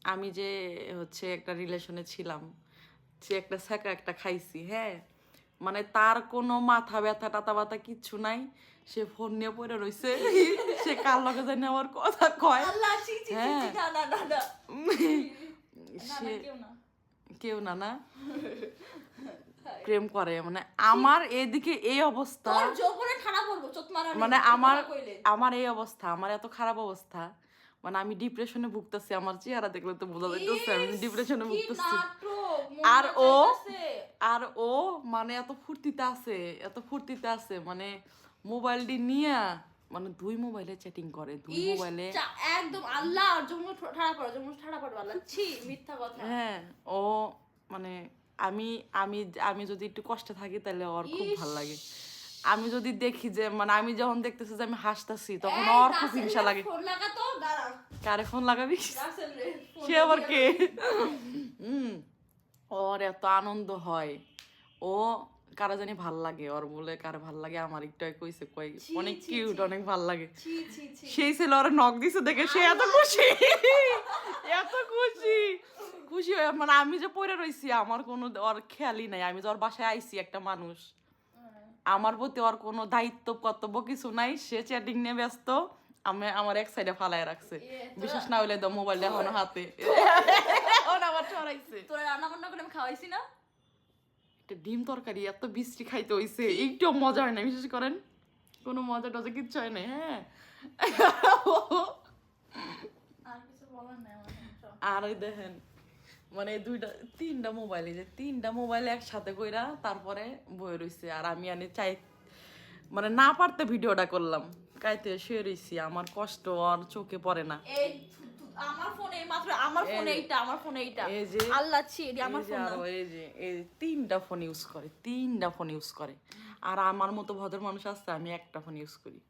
আমি যে হচ্ছে একটা রিলেশনে ছিলাম, সে একটা ছ্যাঁকা একটা খাইছি, হ্যাঁ, মানে তার কোনো মাথা ব্যথা টাথা ব্যথা কিচ্ছু নাই, সে ফোন নিয়ে পড়ে রইছে, সে কার লগে জানি আমার কথা কয়, আল্লাহ ছি ছি ছি হ্যাঁ, ছি, না না না না না সে না কেউ না কেউ না না প্রেম করে, মানে আমার এদিকে এই অবস্থা, তোর যৌবনে ঠাড়া পড়বো চোত মারা মানে আমার আমার এই অবস্থা, আমার এত খারাপ অবস্থা, মানে আমি ডিপ্রেশনে ভুগতেছি, আমার চেহারা দেখলে তো বোঝা যাইতেছে আমি ডিপ্রেশনে কি ভুগতেছি। নাটক আর মনে ও চাইতাছে আর ও মানে এত ফুর্তিতে আছে, এত ফুর্তিতে আছে, মানে মোবাইলটি নিয়ে মানে দুই মোবাইলে চ্যাটিং করে, দুই মোবাইলে, একদম আল্লাহ আর যমুনা ঠাড়া পড়ো যমুনা ঠাড়া পড়ো আল্লাহ ছি মিথ্যা কথা হ্যাঁ, ও মানে আমি আমি আমি যদি একটু কষ্টে থাকি তাহলে ওর খুব ইস, ভালো লাগে, আমি যদি দেখি যে মানে আমি যখন দেখতেছি যে আমি হাসতেছি তখন এই ওর খুব রাসেল হিংসা রে লাগে। ফোন লাগা তো দাঁড়া কারে ফোন লাগাবি? রাসেল রে ফোন সে আবার কে? ওর এত আনন্দ হয়, ও কারা জানি ভাল লাগে, ওর বলে কারে ভাল লাগে, আমার একটু আগে কইছে কই ছি, অনেক ছি, কিউট, ছি। অনেক ভাল লাগে, ছি ছি ছি সেই ছেলে ওর নক দিছে দেখে সে এত খুশি, এত খুশি, খুশি হয়ে মানে আমি যে পড়ে রইছি আমার কোনো ওর খেয়ালই নাই, আমি যে ওর বাসায় আইছি একটা মানুষ, আমার প্রতি ওর কোনো দায়িত্ব কর্তব্য কিছু নাই, সে চ্যাটিং নিয়ে ব্যস্ত, আমি আমার এক সাইডে ফালায় রাখছে, বিশেষ না হইলে তো মোবাইলটা এখনো হাতে, এখন আবার ছড়াইছে। তোরা রান্না বান্না করে আমি খাওয়াইছি না একটা ডিম তরকারি এত বিশ্রী খাইতে হইছে, একটু মজা হয় না, বিশেষ করেন কোনো মজা টজা কিচ্ছু হয় না, হ্যাঁ। আর কিছু বলার নাই আমার আর ওই দেখেন মানে দুইটা তিনটা মোবাইল, এই যে তিনটা মোবাইল একসাথে কইরা তারপরে বই রইছে, আর আমি আনি চাই মানে না পারতে ভিডিওটা করলাম, কাইতে শুয়ে রইছি, আমার কষ্ট আর চোখে পড়ে না। এই আমার ফোনে মাত্র আমার ফোনে এইটা আমার ফোনে এইটা এই যে আল্লাহ ছি এটি আমার এই যে ফোন না আরো এই যে এই তিনটা ফোন ইউজ করে, তিনটা ফোন ইউজ করে, আর আমার মতো ভদ্র মানুষ আছে আমি একটা ফোন ইউজ করি।